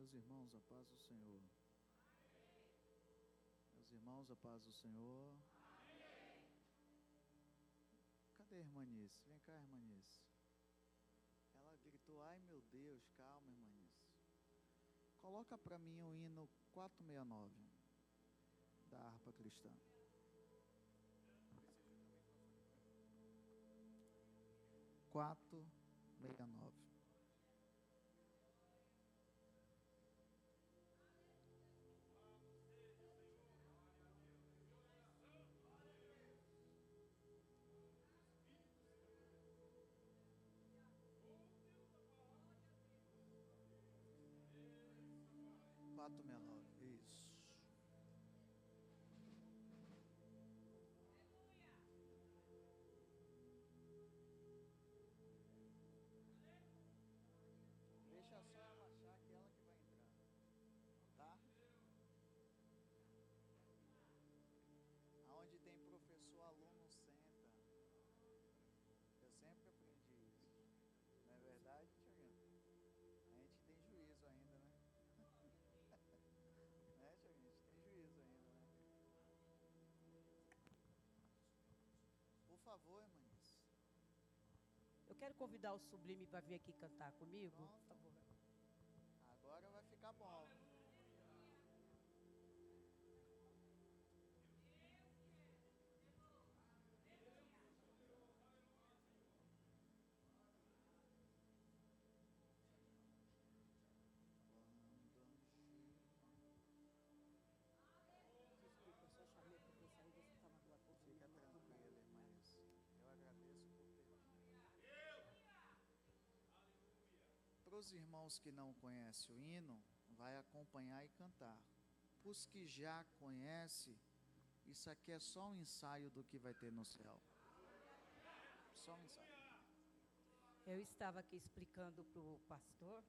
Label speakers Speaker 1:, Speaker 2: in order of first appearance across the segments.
Speaker 1: Meus irmãos, a paz do Senhor. Meus irmãos, a paz do Senhor. Cadê a irmanice? Vem cá, irmanice. Ela gritou, ai meu Deus, calma, irmanice. Coloca para mim o hino 469 da harpa cristã. 469. Isso. Deixa só ela achar que ela que vai entrar, tá? Aonde tem professor, aluno senta. Eu sempre aprendi isso. Não é verdade, Tiaguinho? A gente tem juízo ainda, né? Né, Tiaguinho? A gente tem juízo ainda, né? Por favor, irmãs.
Speaker 2: Eu quero convidar o Sublime para vir aqui cantar comigo.
Speaker 1: Pronto.
Speaker 2: Por favor.
Speaker 1: Agora vai ficar bom.
Speaker 2: Desculpa, eu só chamei porque eu saí desse estava do acordo.
Speaker 1: Fica tranquilo, irmãs. Eu agradeço por ter vindo. Para os irmãos que não conhecem o hino, vai acompanhar e cantar. Para os que já conhecem, isso aqui é só um ensaio do que vai ter no céu. Só um ensaio.
Speaker 2: Eu estava aqui explicando para o pastor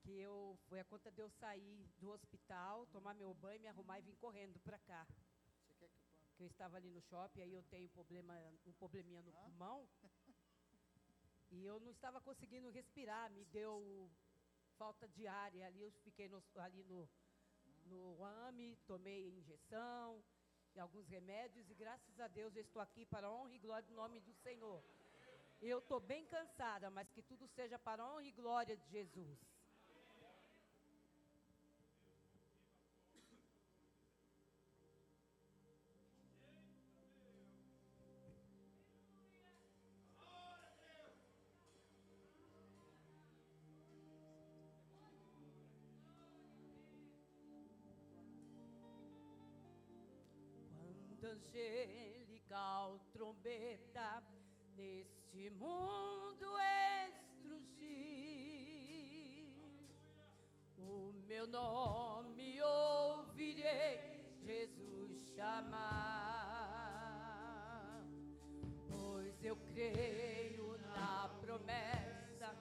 Speaker 2: que foi a conta de eu sair do hospital, tomar meu banho, me arrumar e vir correndo para cá.
Speaker 1: Você quer que eu ponha?
Speaker 2: Que eu estava ali no shopping, aí eu tenho um probleminha no pulmão. E eu não estava conseguindo respirar, me deu falta de ar. E ali eu fiquei ali no AME, tomei injeção e alguns remédios. E graças a Deus eu estou aqui para a honra e glória do nome do Senhor. Eu estou bem cansada, mas que tudo seja para a honra e glória de Jesus. Angelical trombeta neste mundo estrugir, o meu nome ouvirei Jesus chamar, pois eu creio na promessa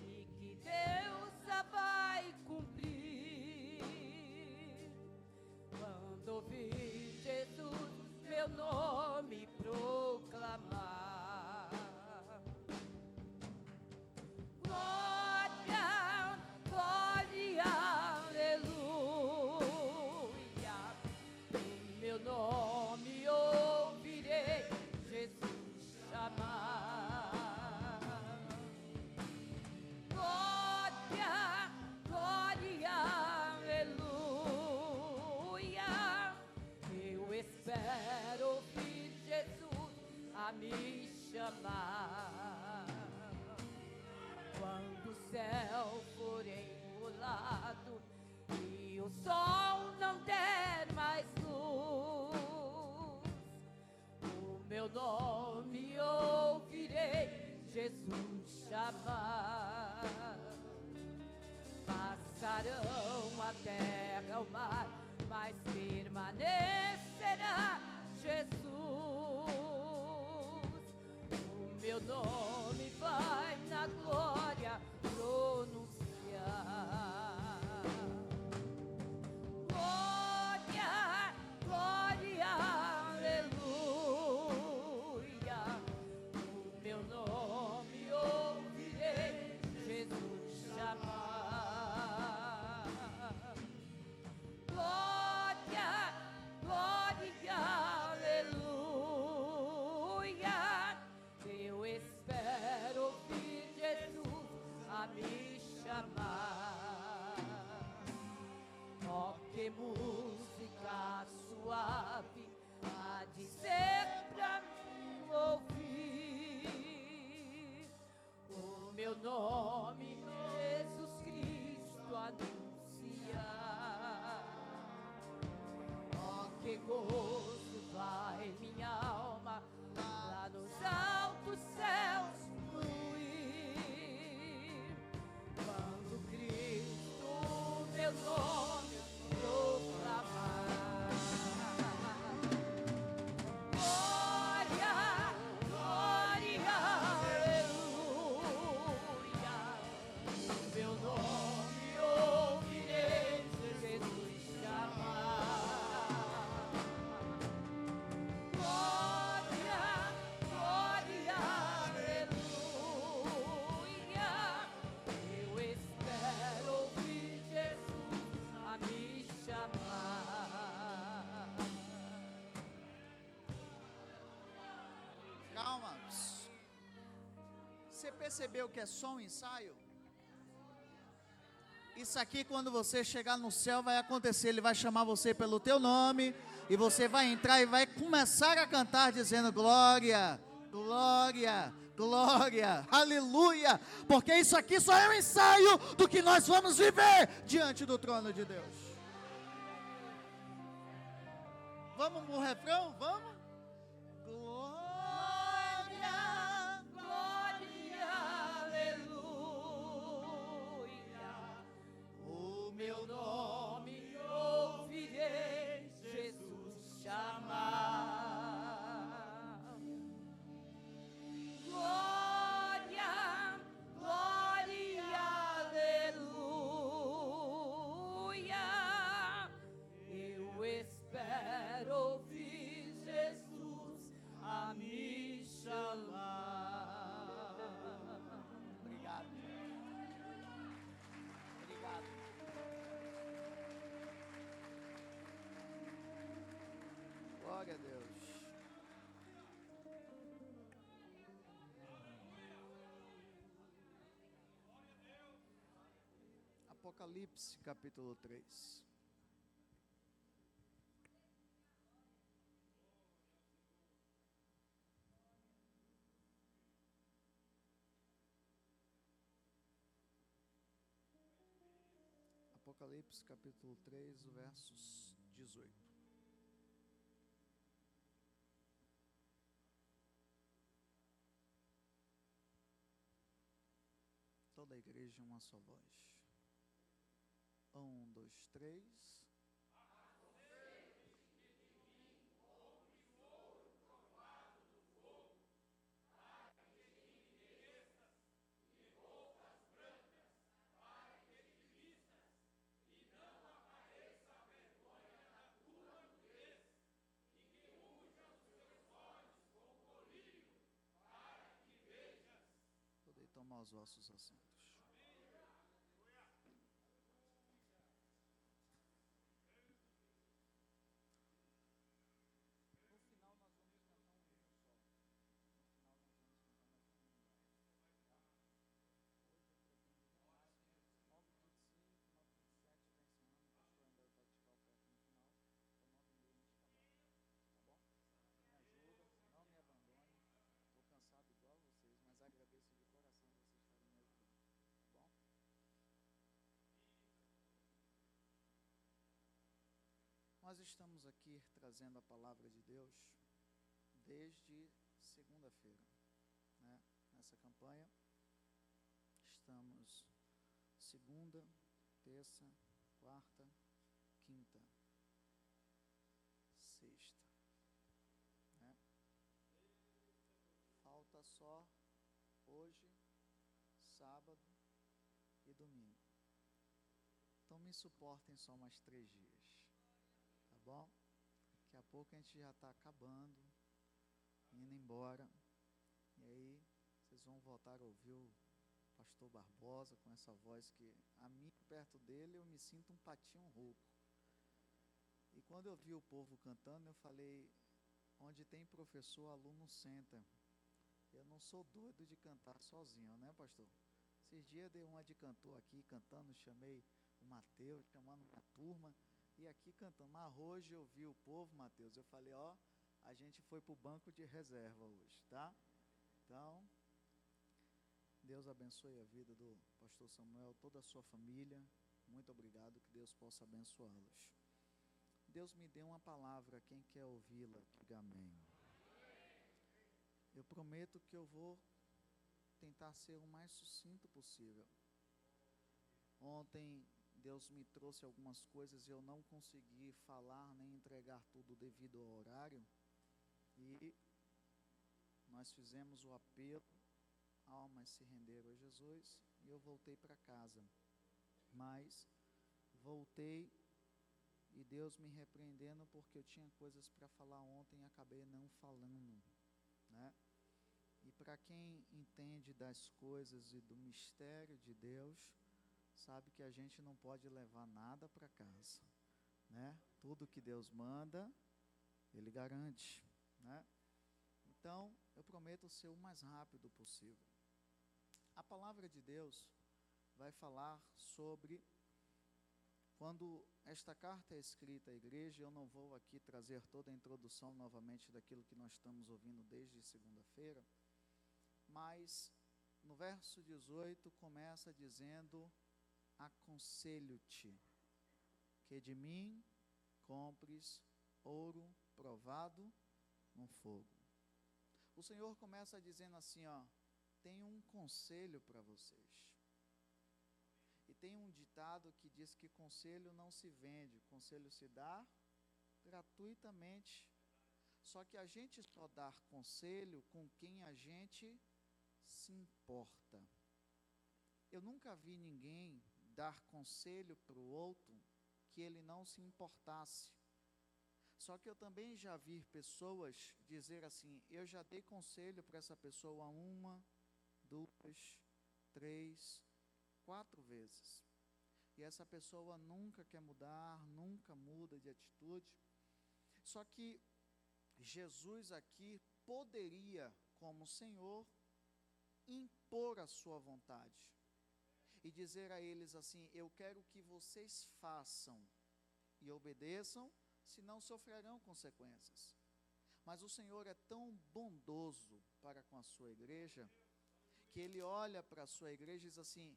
Speaker 2: e que Deus a vai cumprir. Quando ouvir Jesus meu nome proclamar, glória, glória, aleluia, em meu nome ouvirei Jesus chamar, glória, glória, aleluia, eu espero ouvir Jesus a me chamar. Quando o céu for enrolado e o sol não der mais luz, o meu nome ouvirei Jesus chamar. Passarão a terra, o mar, mas permanecerá Jesus. O meu nome vai na glória pronunciar. Glória, glória, aleluia. O meu nome ouvirei Jesus chamar. nome Jesus Cristo anunciar. Oh, que gozo vai minha alma lá nos altos céus fluir, quando Cristo meu nome proclamar.
Speaker 1: Você percebeu que é só um ensaio? Isso aqui, quando você chegar no céu, vai acontecer. Ele vai chamar você pelo teu nome, e você vai entrar e vai começar a cantar dizendo glória, glória, glória, aleluia, porque isso aqui só é um ensaio do que nós vamos viver diante do trono de Deus. Vamos no refrão? Vamos?
Speaker 2: Meu nome ouvirei Jesus chamar. Glória, glória, aleluia. Eu espero ouvir Jesus a me chamar.
Speaker 1: Obrigado. Obrigado. Glória a Deus. Apocalipse capítulo 3. Apocalipse capítulo 3, versos 18. Toda a igreja, uma só voz. 1, 2, 3. Podem tomar os vossos assentos. Agradeço de coração vocês estarem me ajudando, tá bom? Nós estamos aqui trazendo a palavra de Deus desde segunda-feira, né? Nessa campanha estamos segunda, terça, quarta, quinta, sexta, né? Falta só hoje, sábado e domingo. Então me suportem só mais 3 dias, tá bom? Daqui a pouco a gente já está acabando, indo embora. E aí vocês vão voltar a ouvir o pastor Barbosa com essa voz que, a mim, perto dele, eu me sinto um patinho rouco. E quando eu vi o povo cantando, eu falei, onde tem professor, aluno senta. Eu não sou doido de cantar sozinho, né, pastor? Esses dias eu dei uma de cantor aqui, cantando, chamei o Mateus, chamando minha turma, e aqui cantando. Mas hoje eu vi o povo, Mateus, eu falei, ó, a gente foi para o banco de reserva hoje, tá? Então, Deus abençoe a vida do pastor Samuel, toda a sua família. Muito obrigado, que Deus possa abençoá-los. Deus me deu uma palavra, quem quer ouvi-la, diga amém. Eu prometo que eu vou tentar ser o mais sucinto possível. Ontem Deus me trouxe algumas coisas e eu não consegui falar nem entregar tudo devido ao horário. E nós fizemos o apelo, almas se renderam a Jesus, e eu voltei para casa. Mas voltei e Deus me repreendendo porque eu tinha coisas para falar ontem e acabei não falando, né? E para quem entende das coisas e do mistério de Deus, sabe que a gente não pode levar nada para casa, né? Tudo que Deus manda, Ele garante, né? Então, eu prometo ser o mais rápido possível. A palavra de Deus vai falar sobre, quando esta carta é escrita à igreja, eu não vou aqui trazer toda a introdução novamente daquilo que nós estamos ouvindo desde segunda-feira, mas no verso 18 começa dizendo: aconselho-te que de mim compres ouro provado no fogo. O Senhor começa dizendo assim, ó: tenho um conselho para vocês. E tem um ditado que diz que conselho não se vende, conselho se dá gratuitamente. Só que a gente só dá conselho com quem a gente se importa. Eu nunca vi ninguém dar conselho para o outro que ele não se importasse. Só que eu também já vi pessoas dizer assim: eu já dei conselho para essa pessoa 1, 2, 3, 4 vezes. E essa pessoa nunca quer mudar, nunca muda de atitude. Só que Jesus aqui poderia, como Senhor, impor a sua vontade e dizer a eles assim: eu quero que vocês façam e obedeçam, senão sofrerão consequências. Mas o Senhor é tão bondoso para com a sua igreja, que Ele olha para a sua igreja e diz assim: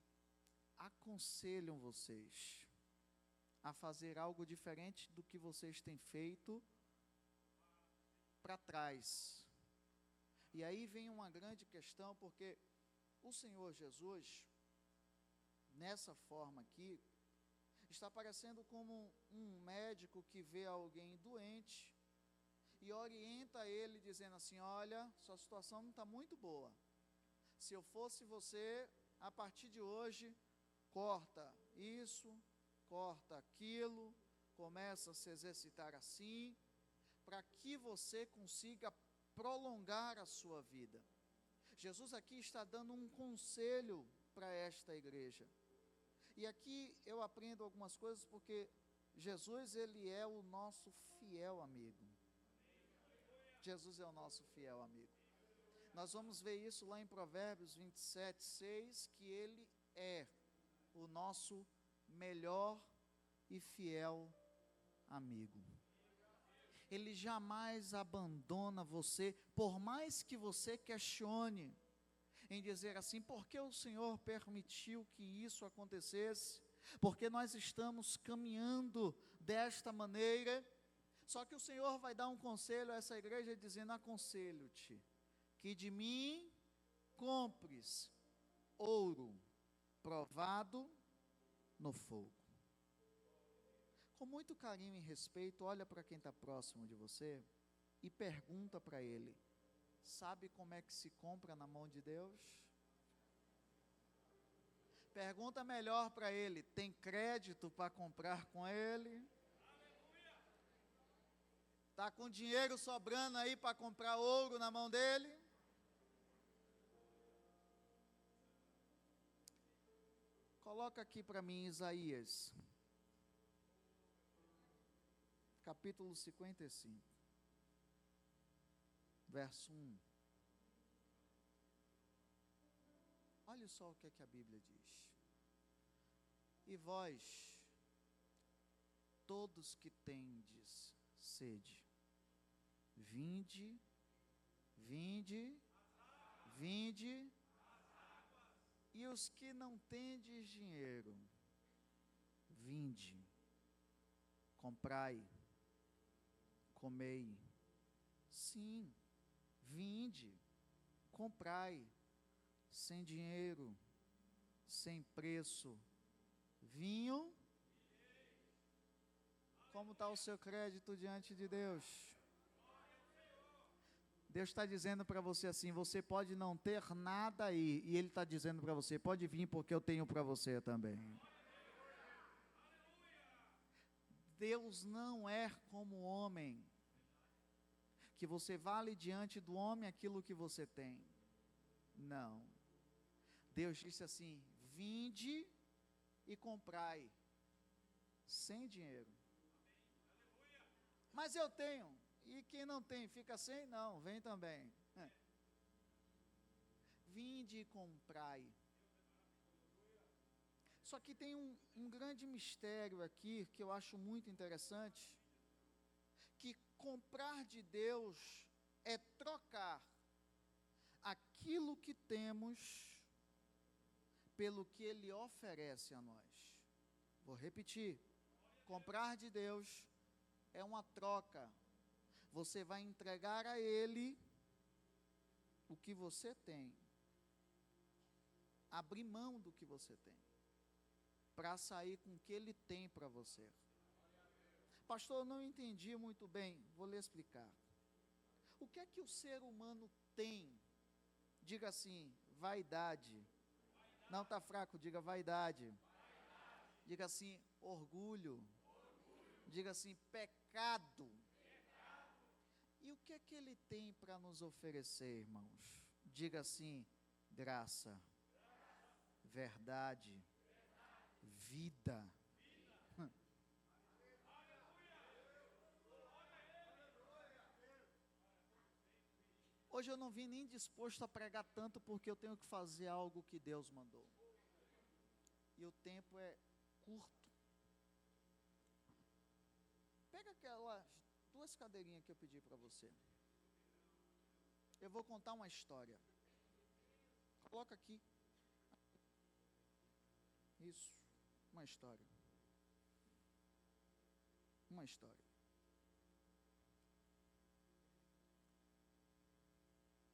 Speaker 1: aconselham vocês a fazer algo diferente do que vocês têm feito para trás. E aí vem uma grande questão, porque o Senhor Jesus, nessa forma aqui, está parecendo como um médico que vê alguém doente e orienta ele dizendo assim: olha, sua situação não está muito boa. Se eu fosse você, a partir de hoje, corta isso, corta aquilo, começa a se exercitar assim, para que você consiga prolongar a sua vida. Jesus aqui está dando um conselho para esta igreja. E aqui eu aprendo algumas coisas, porque Jesus, Ele é o nosso fiel amigo. Jesus é o nosso fiel amigo. Nós vamos ver isso lá em Provérbios 27, 6, que Ele é o nosso melhor e fiel amigo. Ele jamais abandona você, por mais que você questione, em dizer assim: por que o Senhor permitiu que isso acontecesse? Porque nós estamos caminhando desta maneira. Só que o Senhor vai dar um conselho a essa igreja dizendo: aconselho-te que de mim compres ouro provado no fogo. Com muito carinho e respeito, olha para quem está próximo de você e pergunta para ele: sabe como é que se compra na mão de Deus? Pergunta melhor para ele: tem crédito para comprar com ele? Está com dinheiro sobrando aí para comprar ouro na mão dele? Coloca aqui para mim Isaías, capítulo 55, verso 1. Olha só o que é que a Bíblia diz: e vós, todos que tendes sede, vinde, vinde, vinde E os que não tendes dinheiro, vinde, comprai, comei. Sim, vinde, comprai, sem dinheiro, sem preço, vinho. Como está o seu crédito diante de Deus? Deus está dizendo para você assim, você pode não ter nada aí, e Ele está dizendo para você, pode vir porque eu tenho para você também. Deus não é como homem, que você vale diante do homem aquilo que você tem. Não. Deus disse assim, vinde e comprai, sem dinheiro. Mas eu tenho, e quem não tem, fica sem? Não, vem também. Vinde e comprai. Só que tem um grande mistério aqui, que eu acho muito interessante, que comprar de Deus é trocar aquilo que temos pelo que Ele oferece a nós. Vou repetir, comprar de Deus é uma troca. Você vai entregar a Ele o que você tem, abrir mão do que você tem, para sair com o que Ele tem para você. Pastor, eu não entendi muito bem, vou lhe explicar. O que é que o ser humano tem? Diga assim, vaidade. Não, está fraco, diga vaidade. Diga assim, orgulho. Diga assim, pecado. E o que é que Ele tem para nos oferecer, irmãos? Diga assim, graça, verdade, vida. Hoje eu não vim nem disposto a pregar tanto, porque eu tenho que fazer algo que Deus mandou. E o tempo é curto. Pega aquelas 2 cadeirinhas que eu pedi para você. Eu vou contar uma história. Coloca aqui. Isso, uma história. Uma história.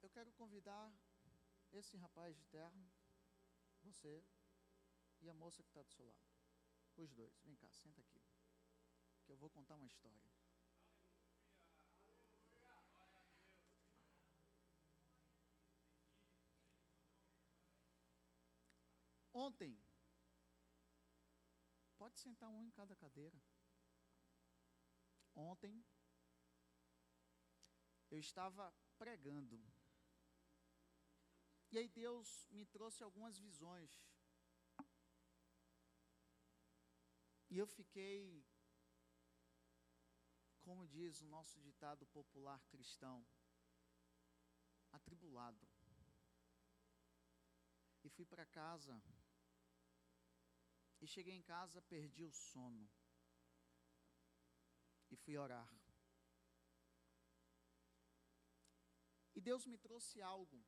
Speaker 1: Eu quero convidar esse rapaz de terno, você e a moça que está do seu lado. Os dois, vem cá, senta aqui. Que eu vou contar uma história. Ontem, pode sentar um em cada cadeira. Ontem, eu estava pregando. E aí Deus me trouxe algumas visões. E eu fiquei, como diz o nosso ditado popular cristão, atribulado. E fui para casa. E cheguei em casa, perdi o sono. E fui orar. E Deus me trouxe algo.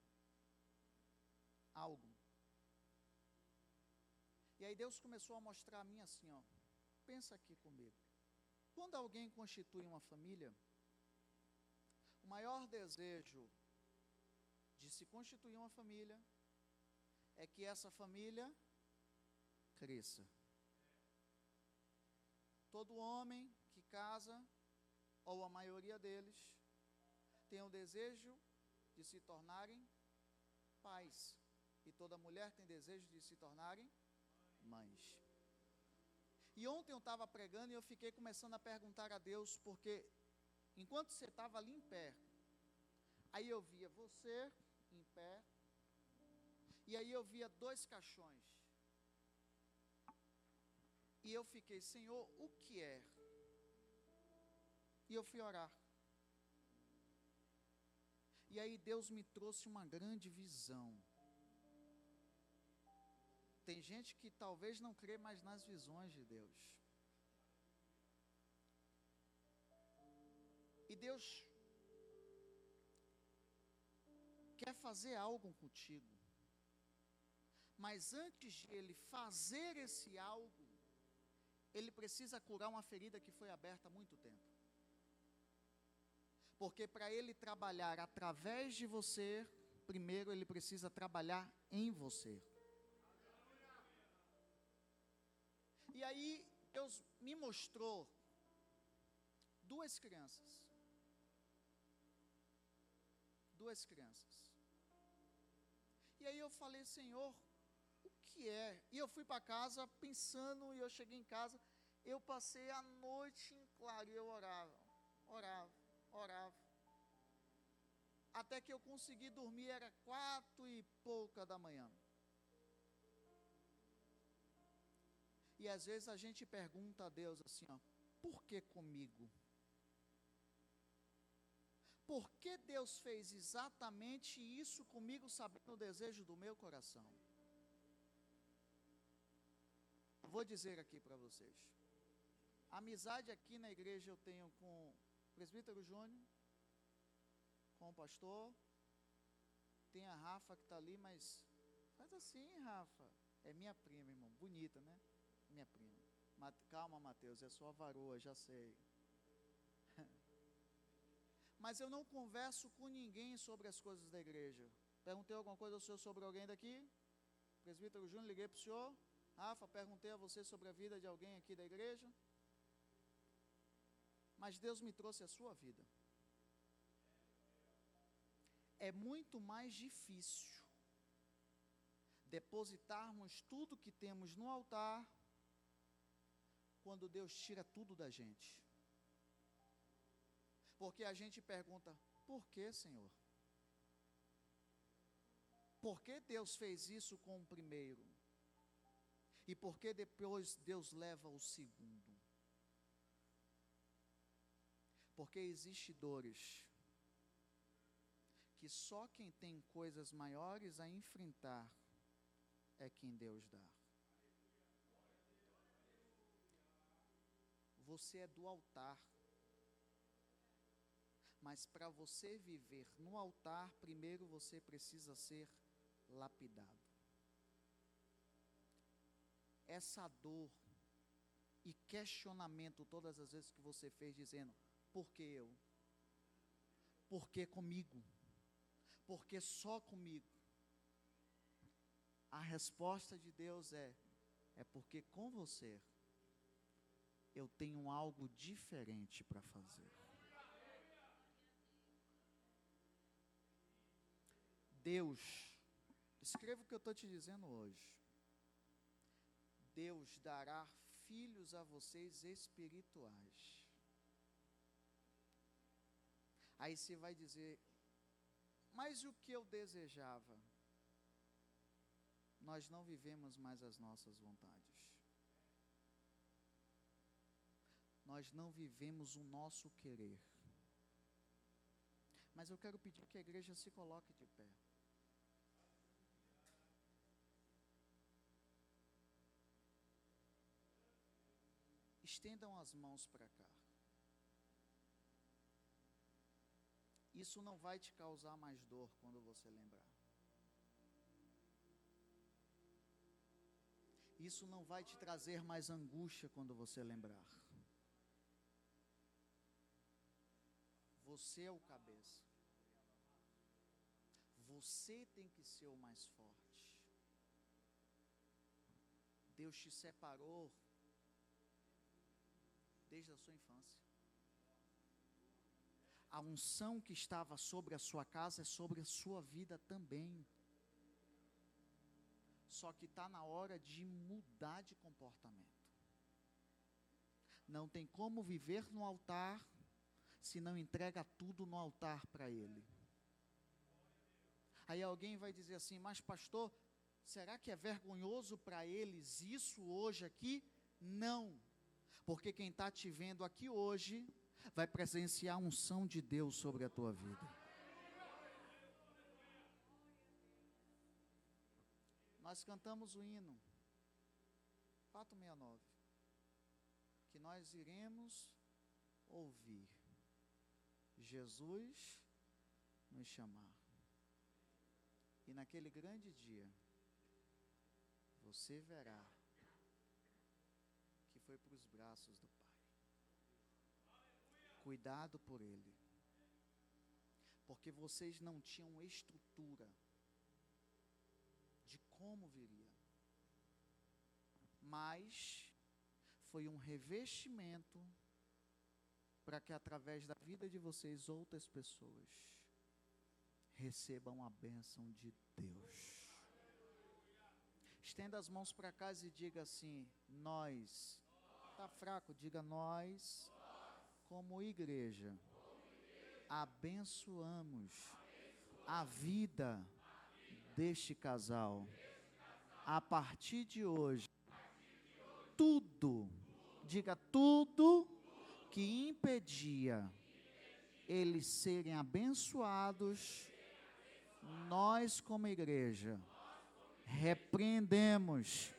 Speaker 1: E aí Deus começou a mostrar a mim assim, ó. Pensa aqui comigo. Quando alguém constitui uma família, o maior desejo de se constituir uma família é que essa família cresça. Todo homem que casa, ou a maioria deles, tem o desejo de se tornarem pais. E toda mulher tem desejo de se tornarem mães. E ontem eu estava pregando e eu fiquei começando a perguntar a Deus, porque enquanto você estava ali em pé, aí eu via você em pé, e aí eu via 2 caixões. E eu fiquei, Senhor, o que é? E eu fui orar. E aí Deus me trouxe uma grande visão. Tem gente que talvez não crê mais nas visões de Deus. E Deus quer fazer algo contigo. Mas antes de ele fazer esse algo, ele precisa curar uma ferida que foi aberta há muito tempo. Porque para ele trabalhar através de você, primeiro ele precisa trabalhar em você. E aí Deus me mostrou duas crianças. E aí eu falei, Senhor, o que é? E eu fui para casa pensando, e eu cheguei em casa, eu passei a noite em claro, e eu orava. Até que eu consegui dormir, era 4:pouca da manhã. E às vezes a gente pergunta a Deus assim, ó, por que comigo? Por que Deus fez exatamente isso comigo, sabendo o desejo do meu coração? Vou dizer aqui para vocês. Amizade aqui na igreja eu tenho com o presbítero Júnior, com o pastor, tem a Rafa que está ali, mas faz assim, Rafa. É minha prima, irmão, bonita, né? Minha prima. Calma, Mateus, é sua varoa, já sei. Mas eu não converso com ninguém sobre as coisas da igreja. Perguntei alguma coisa ao senhor sobre alguém daqui? Presbítero Júnior, liguei para o senhor. Rafa, perguntei a você sobre a vida de alguém aqui da igreja. Mas Deus me trouxe a sua vida. É muito mais difícil depositarmos tudo que temos no altar quando Deus tira tudo da gente. Porque a gente pergunta, por que, Senhor? Por que Deus fez isso com o primeiro? E por que depois Deus leva o segundo? Porque existem dores que só quem tem coisas maiores a enfrentar é quem Deus dá. Você é do altar. Mas para você viver no altar, primeiro você precisa ser lapidado. Essa dor e questionamento todas as vezes que você fez dizendo, por que eu? Por que comigo? Por que só comigo? A resposta de Deus é porque com você eu tenho algo diferente para fazer. Deus, escreva o que eu estou te dizendo hoje. Deus dará filhos a vocês espirituais. Aí você vai dizer, mas o que eu desejava? Nós não vivemos mais as nossas vontades. Nós não vivemos o nosso querer. Mas eu quero pedir que a igreja se coloque de pé. Estendam as mãos para cá. Isso não vai te causar mais dor quando você lembrar. Isso não vai te trazer mais angústia quando você lembrar. Você é o cabeça. Você tem que ser o mais forte. Deus te separou desde a sua infância. A unção que estava sobre a sua casa é sobre a sua vida também. Só que está na hora de mudar de comportamento. Não tem como viver no altar se não entrega tudo no altar para Ele. Aí alguém vai dizer assim, mas pastor, será que é vergonhoso para eles isso hoje aqui? Não. Porque quem está te vendo aqui hoje vai presenciar a unção de Deus sobre a tua vida. Nós cantamos o hino 469, que nós iremos ouvir Jesus nos chamar. E naquele grande dia, você verá que foi para os braços do Pai. Cuidado por ele, porque vocês não tinham estrutura de como viria, mas foi um revestimento para que através da vida de vocês outras pessoas recebam a bênção de Deus. Estenda as mãos para casa e diga assim: nós, está fraco, diga nós, como igreja, abençoamos a vida deste casal. A partir de hoje, tudo, diga tudo que impedia eles serem abençoados, nós como igreja repreendemos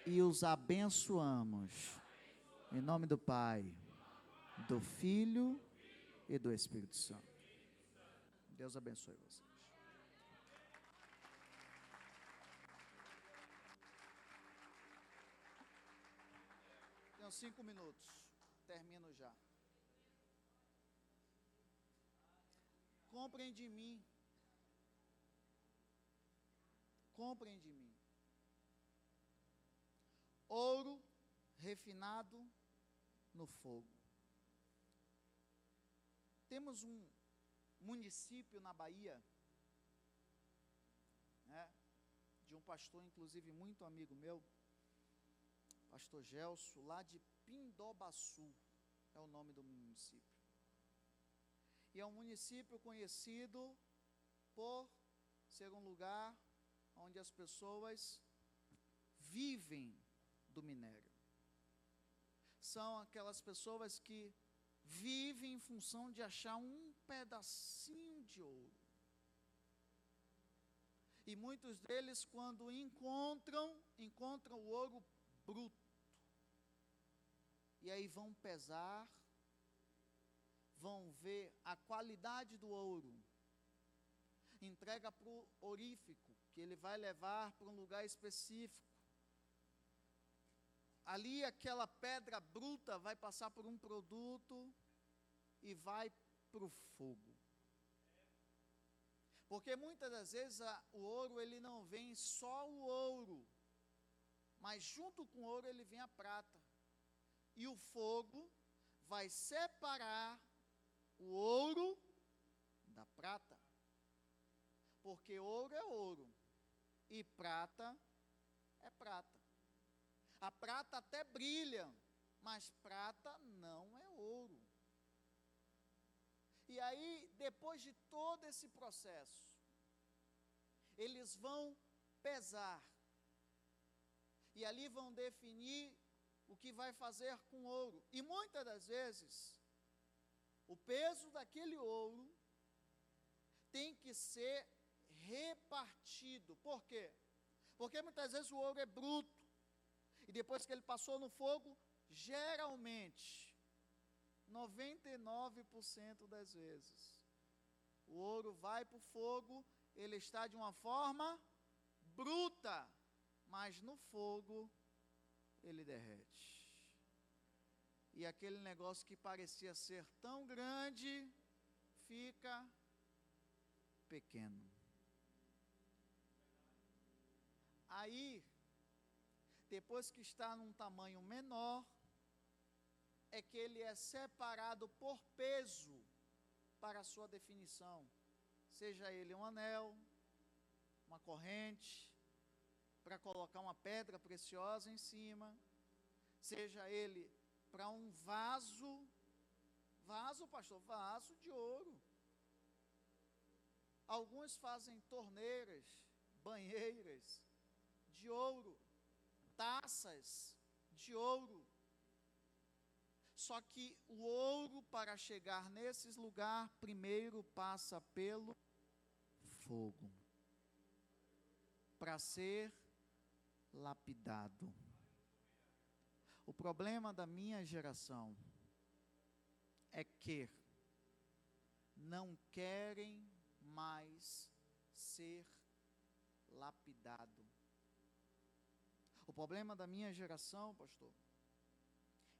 Speaker 1: e os abençoamos. Em nome do Pai, do Filho e do Espírito Santo. Deus abençoe vocês. Tenho 5 minutos, termino já. Comprem de mim. Comprem de mim. Ouro refinado no fogo. Temos um município na Bahia, né, de um pastor, inclusive, muito amigo meu, pastor Gelso, lá de Pindobaçu, é o nome do município. E é um município conhecido por ser um lugar onde as pessoas vivem do minério. São aquelas pessoas que vivem em função de achar um pedacinho de ouro. E muitos deles, quando encontram o ouro bruto. E aí vão pesar, vão ver a qualidade do ouro, entrega para o orífico, que ele vai levar para um lugar específico. Ali aquela pedra bruta vai passar por um produto e vai para o fogo. Porque muitas das vezes o ouro ele não vem só o ouro, mas junto com o ouro ele vem a prata. E o fogo vai separar o ouro da prata. Porque ouro é ouro e prata é prata. A prata até brilha, mas prata não é ouro. E aí, depois de todo esse processo, eles vão pesar. E ali vão definir o que vai fazer com o ouro. E muitas das vezes, o peso daquele ouro tem que ser repartido. Por quê? Porque muitas vezes o ouro é bruto. E depois que ele passou no fogo, geralmente, 99% das vezes, o ouro vai para o fogo, ele está de uma forma bruta, mas no fogo ele derrete. E aquele negócio que parecia ser tão grande, fica pequeno. Aí, depois que está num tamanho menor, é que ele é separado por peso para a sua definição. Seja ele um anel, uma corrente, para colocar uma pedra preciosa em cima, seja ele para um vaso, pastor, vaso de ouro. Alguns fazem torneiras, banheiras de ouro, taças de ouro. Só que o ouro, para chegar nesses lugares, primeiro passa pelo fogo, para ser lapidado. O problema da minha geração é que não querem mais ser lapidado. O problema da minha geração, pastor,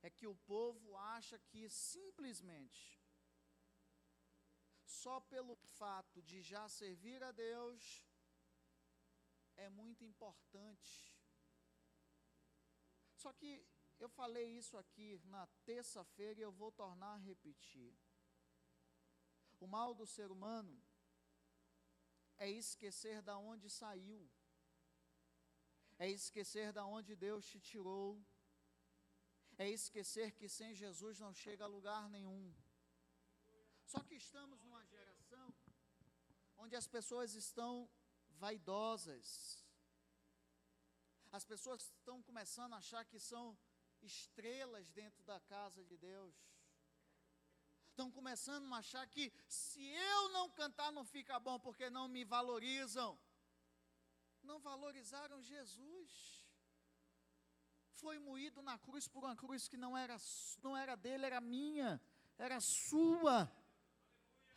Speaker 1: é que o povo acha que simplesmente, só pelo fato de já servir a Deus, é muito importante. Só que eu falei isso aqui na terça-feira e eu vou tornar a repetir. O mal do ser humano é esquecer da onde saiu, é esquecer da onde Deus te tirou, é esquecer que sem Jesus não chega a lugar nenhum. Só que estamos numa geração onde as pessoas estão vaidosas, as pessoas estão começando a achar que são estrelas dentro da casa de Deus, estão começando a achar que se eu não cantar não fica bom, porque não me valorizam. Não valorizaram Jesus, foi moído na cruz por uma cruz que não era dele, era minha, era sua,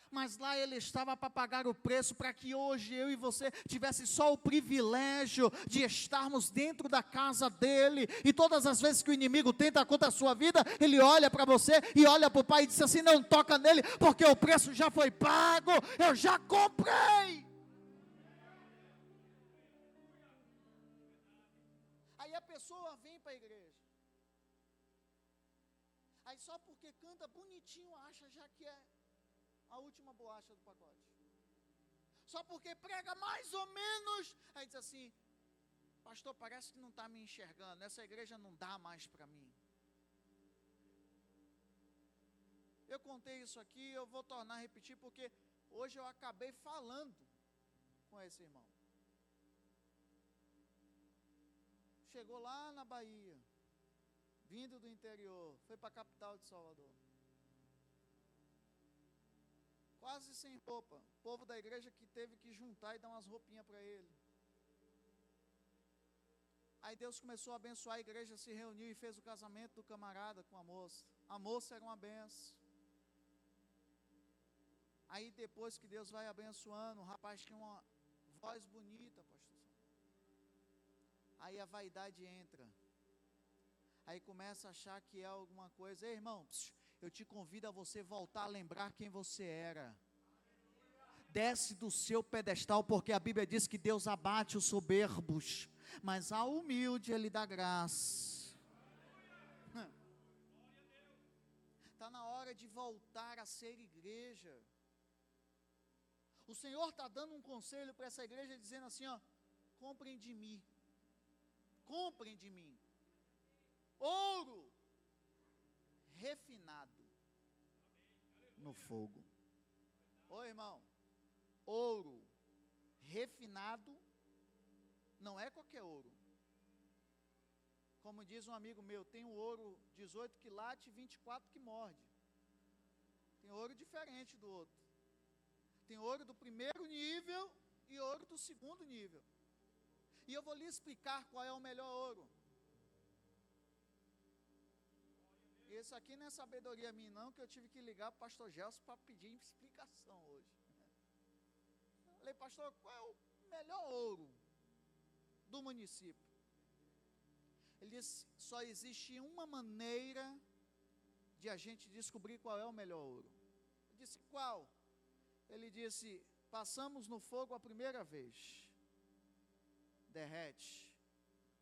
Speaker 1: mas lá ele estava para pagar o preço, para que hoje eu e você tivesse só o privilégio de estarmos dentro da casa dele, e todas as vezes que o inimigo tenta contra a sua vida, ele olha para você, e olha para o pai e diz assim, não toca nele, porque o preço já foi pago, eu já comprei. Aí a pessoa vem para a igreja, aí só porque canta bonitinho, acha já que é a última bolacha do pacote, só porque prega mais ou menos, aí diz assim, pastor, parece que não está me enxergando, essa igreja não dá mais para mim. Eu contei isso aqui, eu vou tornar a repetir, porque hoje eu acabei falando com esse irmão. Chegou lá na Bahia, vindo do interior, foi para a capital de Salvador, quase sem roupa, o povo da igreja que teve que juntar e dar umas roupinhas para ele. Aí Deus começou a abençoar, a igreja se reuniu e fez o casamento do camarada com a moça era uma benção. Aí depois que Deus vai abençoando, o rapaz tinha uma voz bonita, pastor. Aí a vaidade entra, aí começa a achar que é alguma coisa. Ei, irmão, eu te convido a você voltar a lembrar quem você era. Desce do seu pedestal, porque a Bíblia diz que Deus abate os soberbos, mas ao humilde Ele dá graça. Está na hora de voltar a ser igreja. O Senhor está dando um conselho para essa igreja, dizendo assim, ó, comprem de mim, ouro refinado no fogo. Ô irmão, ouro refinado não é qualquer ouro. Como diz um amigo meu, tem o ouro 18 que late e 24 que morde. Tem ouro diferente do outro. Tem ouro do primeiro nível e ouro do segundo nível. E eu vou lhe explicar qual é o melhor ouro. Isso aqui não é sabedoria minha não, que eu tive que ligar para o pastor Gelson para pedir explicação hoje. Eu falei, pastor, qual é o melhor ouro do município? Ele disse, só existe uma maneira de a gente descobrir qual é o melhor ouro. Eu disse, qual? Ele disse, passamos no fogo a primeira vez, derrete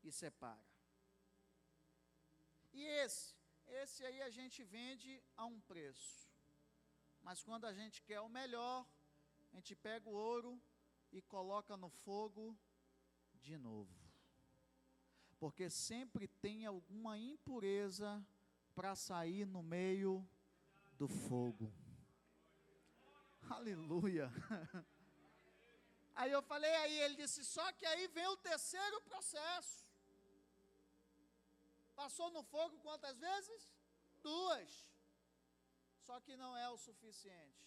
Speaker 1: e separa. E esse aí a gente vende a um preço, mas quando a gente quer o melhor, a gente pega o ouro e coloca no fogo de novo, porque sempre tem alguma impureza para sair no meio do fogo. Aleluia. Aí eu falei, aí ele disse, só que aí vem o terceiro processo. Passou no fogo quantas vezes? 2. Só que não é o suficiente.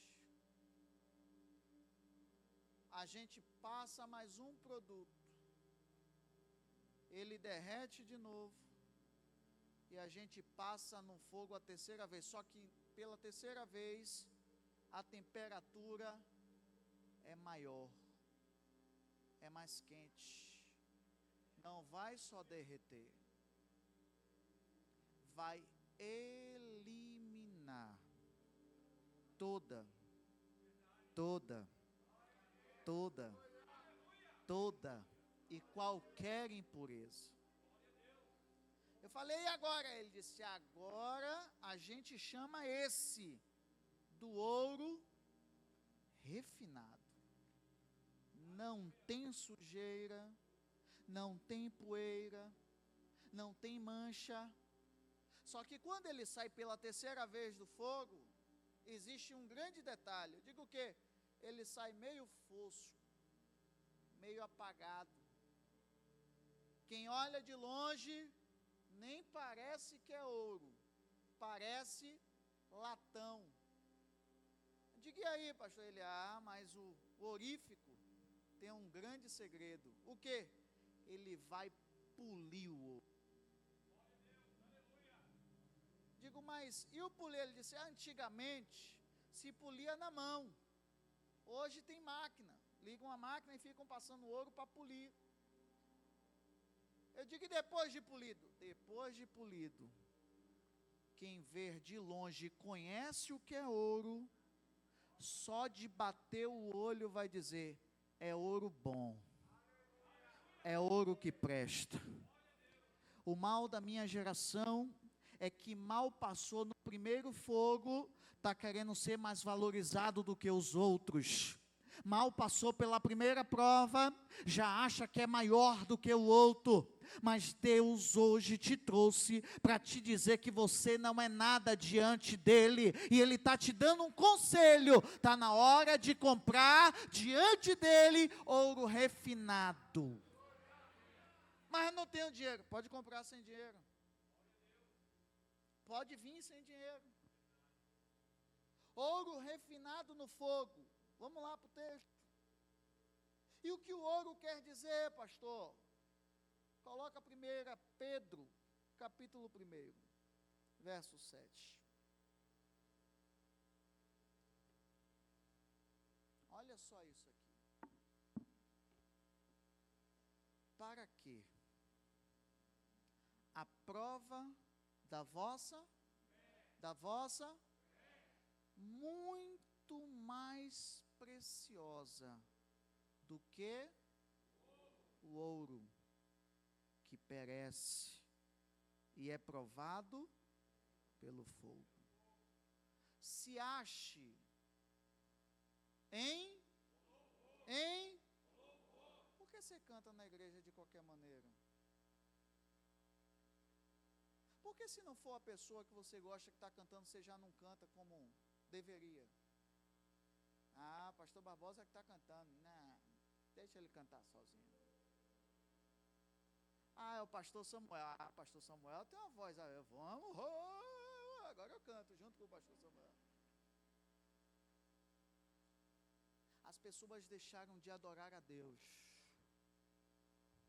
Speaker 1: A gente passa mais um produto, ele derrete de novo, e a gente passa no fogo a terceira vez, só que pela terceira vez, a temperatura é maior, é mais quente. não vai só derreter, vai eliminar toda e qualquer impureza. Eu falei, e agora? Ele disse, agora a gente chama esse do ouro refinado. Não tem sujeira, não tem poeira, não tem mancha. Só que quando ele sai pela terceira vez do fogo, existe um grande detalhe. Eu digo o quê? Ele sai meio fosco, meio apagado. Quem olha de longe, nem parece que é ouro, parece latão. Diga e aí, pastor, ele, mas o orífico tem um grande segredo. O quê? Ele vai polir o ouro. Digo, mas e o polir? Ele disse, antigamente se polia na mão. Hoje tem máquina. Ligam a máquina e ficam passando ouro para polir. Eu digo, e depois de polido? Depois de polido, quem vê de longe conhece o que é ouro, só de bater o olho vai dizer, é ouro bom, é ouro que presta. O mal da minha geração é que mal passou no primeiro fogo, está querendo ser mais valorizado do que os outros. Mal passou pela primeira prova, já acha que é maior do que o outro. Mas Deus hoje te trouxe para te dizer que você não é nada diante dele. E ele está te dando um conselho. Está na hora de comprar diante dele ouro refinado. Mas eu não tenho dinheiro. Pode comprar sem dinheiro. Pode vir sem dinheiro. Ouro refinado no fogo. Vamos lá para o texto. E o que o ouro quer dizer, pastor? Coloca 1 Pedro, capítulo 1, verso 7. Olha só isso aqui. Para quê? A prova da vossa muito mais preciosa do que o ouro, que perece e é provado pelo fogo. Se ache por que você canta na igreja de qualquer maneira? Por que se não for a pessoa que você gosta que está cantando, você já não canta como deveria? Pastor Barbosa que está cantando. Não, deixa ele cantar sozinho. É o pastor Samuel. Pastor Samuel tem uma voz. Vamos, agora eu canto junto com o pastor Samuel. As pessoas deixaram de adorar a Deus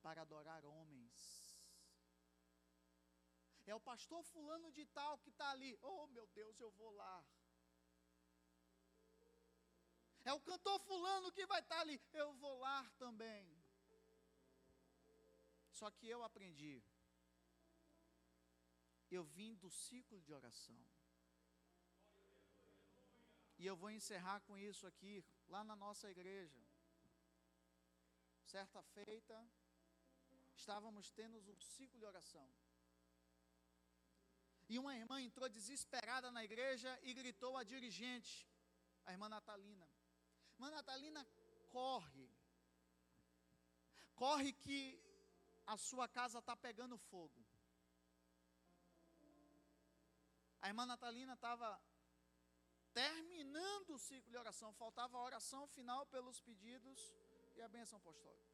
Speaker 1: para adorar homens. É o pastor fulano de tal que está ali. Oh, meu Deus, eu vou lá. É o cantor fulano que vai estar ali. Eu vou lá também. Só que eu aprendi. Eu vim do ciclo de oração. E eu vou encerrar com isso aqui, lá na nossa igreja. Certa feita, estávamos tendo um ciclo de oração. E uma irmã entrou desesperada na igreja e gritou à dirigente, a irmã Natalina. Irmã Natalina, corre que a sua casa está pegando fogo. A irmã Natalina estava terminando o ciclo de oração, faltava a oração final pelos pedidos e a bênção apostólica.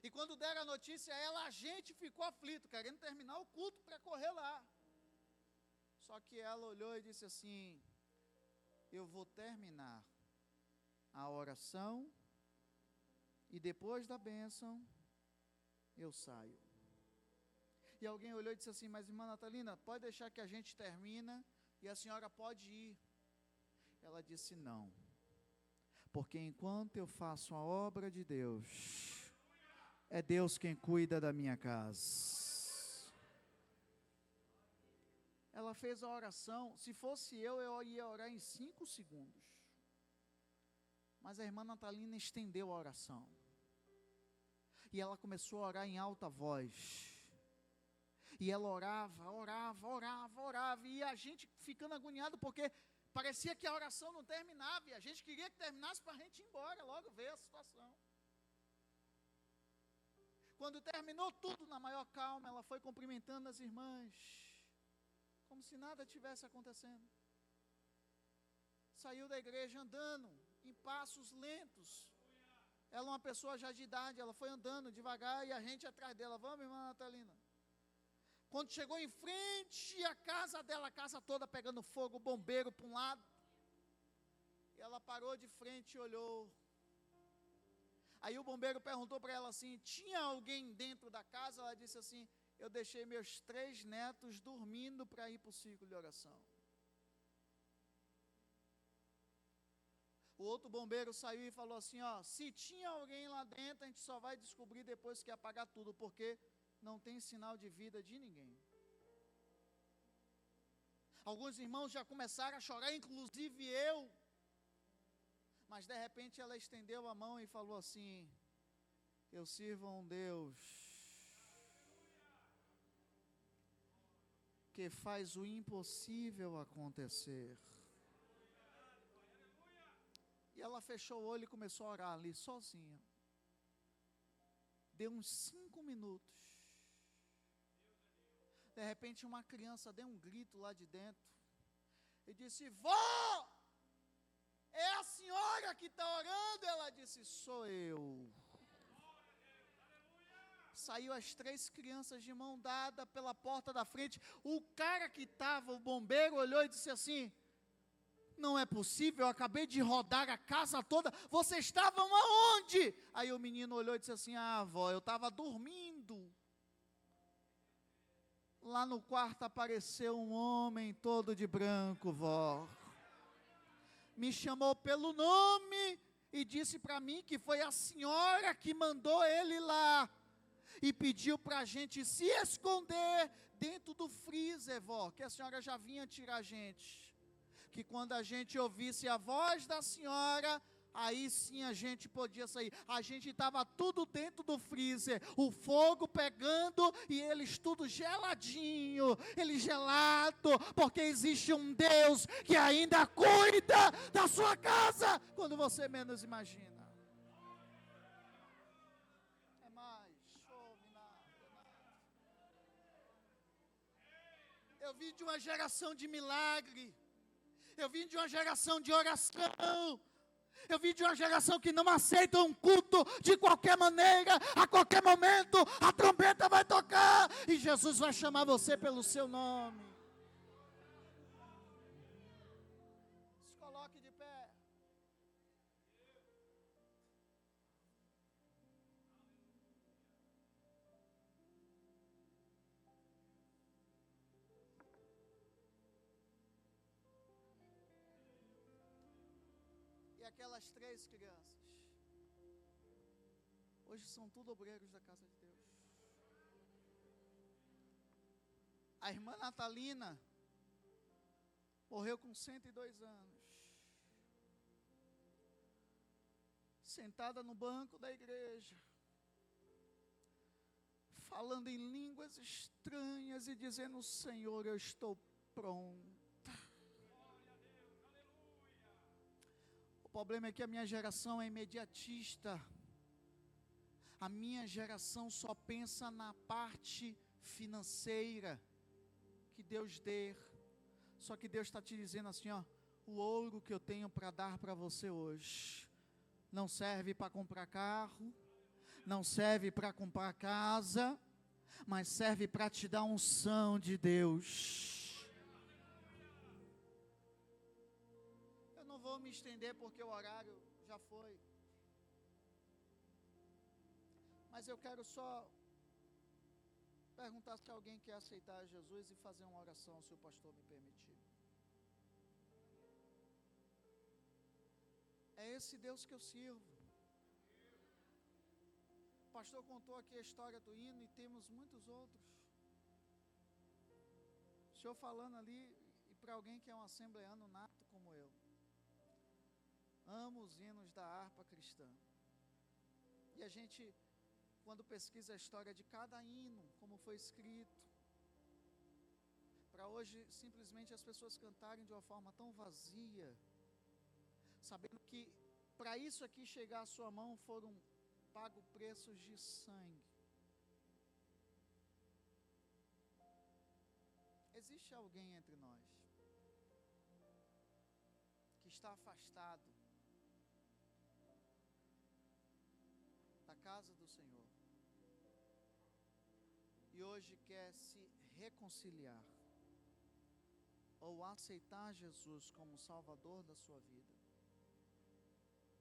Speaker 1: E quando deram a notícia a ela, a gente ficou aflito, querendo terminar o culto para correr lá. Só que ela olhou e disse assim, eu vou terminar a oração e depois da bênção eu saio. E alguém olhou e disse assim, mas irmã Natalina, pode deixar que a gente termina e a senhora pode ir. Ela disse não, porque enquanto eu faço a obra de Deus, É Deus quem cuida da minha casa. Ela fez a oração. Se fosse eu ia orar em 5 segundos. Mas a irmã Natalina estendeu a oração. E ela começou a orar em alta voz. E ela orava. E a gente ficando agoniado, porque parecia que a oração não terminava. E a gente queria que terminasse para a gente ir embora, logo ver a situação. Quando terminou tudo, na maior calma, ela foi cumprimentando as irmãs, como se nada tivesse acontecendo. Saiu da igreja andando, em passos lentos. Ela é uma pessoa já de idade, ela foi andando devagar e a gente atrás dela. Vamos, irmã Natalina? Quando chegou em frente à casa dela, a casa toda pegando fogo, o bombeiro para um lado. E ela parou de frente e olhou. Aí o bombeiro perguntou para ela assim, tinha alguém dentro da casa? Ela disse assim, eu deixei meus 3 netos dormindo para ir para o círculo de oração. O outro bombeiro saiu e falou assim, se tinha alguém lá dentro, a gente só vai descobrir depois que apagar tudo, porque não tem sinal de vida de ninguém. Alguns irmãos já começaram a chorar, inclusive eu. Mas de repente ela estendeu a mão e falou assim, eu sirvo a um Deus que faz o impossível acontecer. E ela fechou o olho e começou a orar ali sozinha. Deu uns 5 minutos. De repente uma criança deu um grito lá de dentro. E disse, vó! É a senhora que está orando? Ela disse, sou eu. Saiu as 3 crianças de mão dada pela porta da frente. O cara que estava, o bombeiro, olhou e disse assim, não é possível, eu acabei de rodar a casa toda, vocês estavam aonde? Aí o menino olhou e disse assim, vó, eu estava dormindo. Lá no quarto apareceu um homem todo de branco, vó. Me chamou pelo nome e disse para mim que foi a senhora que mandou ele lá. E pediu para a gente se esconder dentro do freezer, vó, que a senhora já vinha tirar a gente. Que quando a gente ouvisse a voz da senhora, aí sim a gente podia sair. A gente estava tudo dentro do freezer, o fogo pegando e eles tudo geladinho, ele gelado, porque existe um Deus que ainda cuida da sua casa, quando você menos imagina. É mais. Eu vim de uma geração de milagre. Eu vim de uma geração de oração. Eu vim de uma geração que não aceita um culto de qualquer maneira. A qualquer momento a trombeta vai tocar e Jesus vai chamar você pelo seu nome. Se coloque de pé. E aquelas 3 crianças, hoje são tudo obreiros da casa de Deus. A irmã Natalina morreu com 102 anos. Sentada no banco da igreja, falando em línguas estranhas e dizendo, Senhor, eu estou pronta. O problema é que a minha geração é imediatista. A minha geração só pensa na parte financeira que Deus dê. Só que Deus está te dizendo assim, o ouro que eu tenho para dar para você hoje não serve para comprar carro, não serve para comprar casa, mas serve para te dar unção de Deus. Eu não vou me estender porque o horário já foi. Mas eu quero só perguntar se alguém quer aceitar Jesus e fazer uma oração, se o pastor me permitir. É esse Deus que eu sirvo. pastor contou aqui a história do hino e temos muitos outros. O senhor falando ali, e para alguém que é um assembleano nato como eu, amo os hinos da harpa cristã. E a gente, quando pesquisa a história de cada hino, como foi escrito, para hoje simplesmente as pessoas cantarem de uma forma tão vazia, sabendo que para isso aqui chegar à sua mão foram pagos preços de sangue. Existe alguém entre nós que está afastado da casa do Senhor e hoje quer se reconciliar ou aceitar Jesus como Salvador da sua vida,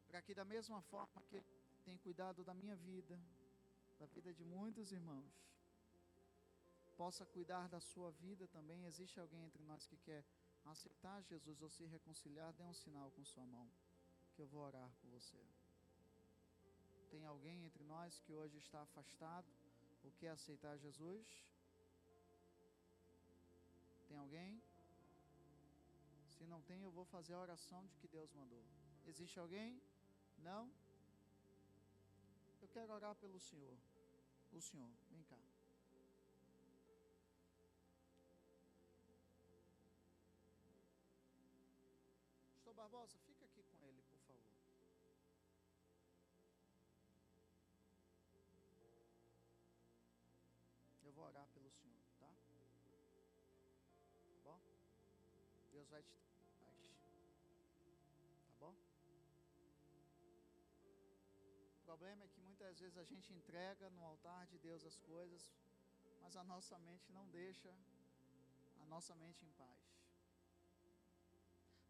Speaker 1: para que da mesma forma que Ele tem cuidado da minha vida, da vida de muitos irmãos, possa cuidar da sua vida também. Existe alguém entre nós que quer aceitar Jesus ou se reconciliar? Dê um sinal com sua mão, que eu vou orar por você. Tem alguém entre nós que hoje está afastado ou quer aceitar Jesus? Tem alguém? Se não tem, eu vou fazer a oração de que Deus mandou. Existe alguém? Não? Eu quero orar pelo Senhor. O Senhor, vem cá. Pastor Barbosa, fica aqui com ele, por favor. Eu vou orar pelo Senhor, tá? Tá bom? Deus vai te dar paz. Tá bom? O problema é que muitas vezes a gente entrega no altar de Deus as coisas, mas a nossa mente não deixa a nossa mente em paz.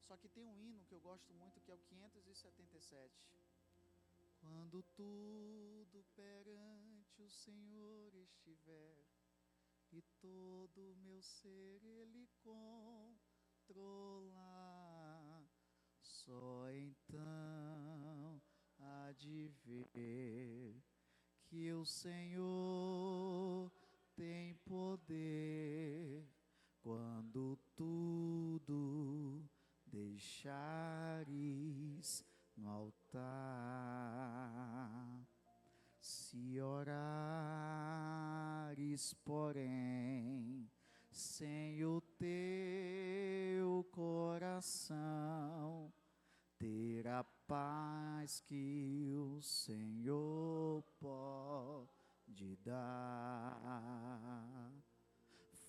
Speaker 1: Só que tem um hino que eu gosto muito, que é o 577. Quando tudo perante o Senhor estiver e todo o meu ser Ele controlar, só então há de ver que o Senhor tem poder. Quando tudo deixares no altar, se orares, porém, sem o teu coração, ter a paz que o Senhor pode dar.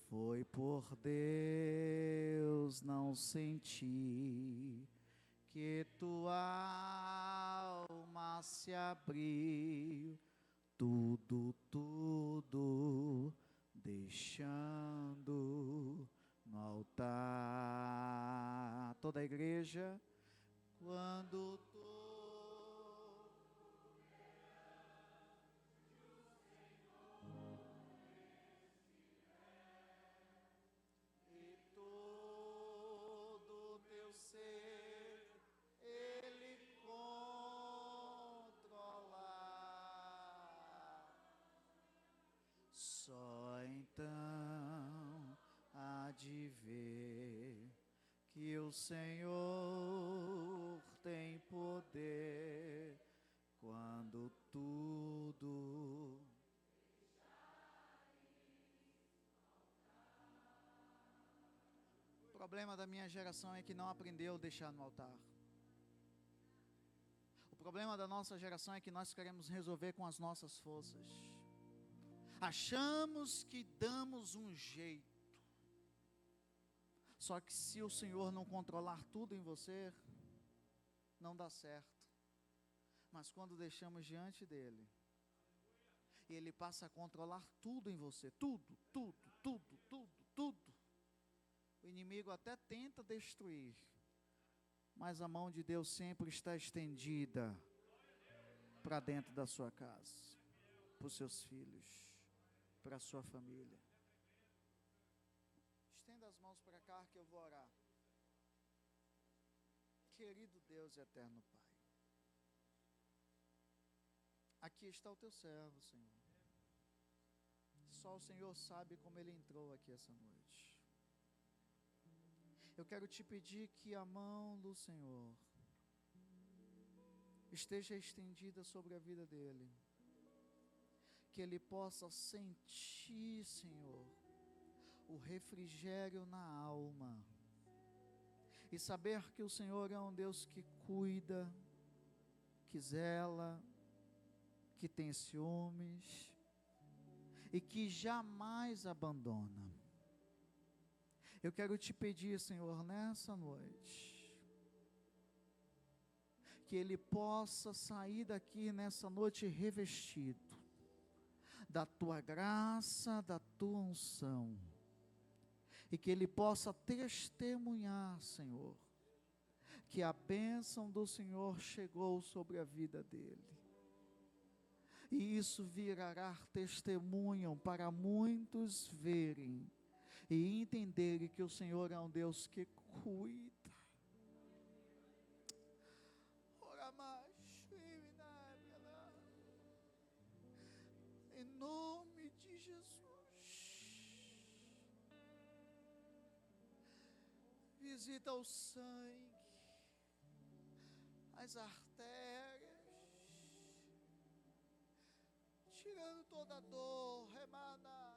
Speaker 1: Foi por Deus não sentir que tua alma se abriu, tudo deixando no altar. Toda a igreja, quando só então há de ver que o Senhor tem poder. Quando tudo o problema da minha geração é que não aprendeu a deixar no altar. O problema da nossa geração é que nós queremos resolver com as nossas forças. Achamos que damos um jeito. Só que se o Senhor não controlar tudo em você, não dá certo. Mas quando deixamos diante dEle, e Ele passa a controlar tudo em você, tudo. O inimigo até tenta destruir, mas a mão de Deus sempre está estendida para dentro da sua casa, para os seus filhos, para a sua família. Estenda as mãos para cá que eu vou orar. Querido Deus e eterno Pai, aqui está o teu servo, Senhor. Só o Senhor sabe como ele entrou aqui essa noite. Eu quero te pedir que a mão do Senhor esteja estendida sobre a vida dele, que ele possa sentir, Senhor, o refrigério na alma, e saber que o Senhor é um Deus que cuida, que zela, que tem ciúmes, e que jamais abandona. Eu quero te pedir, Senhor, nessa noite, que ele possa sair daqui nessa noite revestido da tua graça, da tua unção, e que ele possa testemunhar, Senhor, que a bênção do Senhor chegou sobre a vida dele, e isso virará testemunho para muitos verem e entenderem que o Senhor é um Deus que cuida. Em nome de Jesus, visita o sangue, as artérias, tirando toda a dor, remana.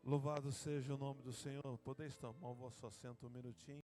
Speaker 3: Louvado seja o nome do Senhor. Podeis tomar o vosso assento um minutinho.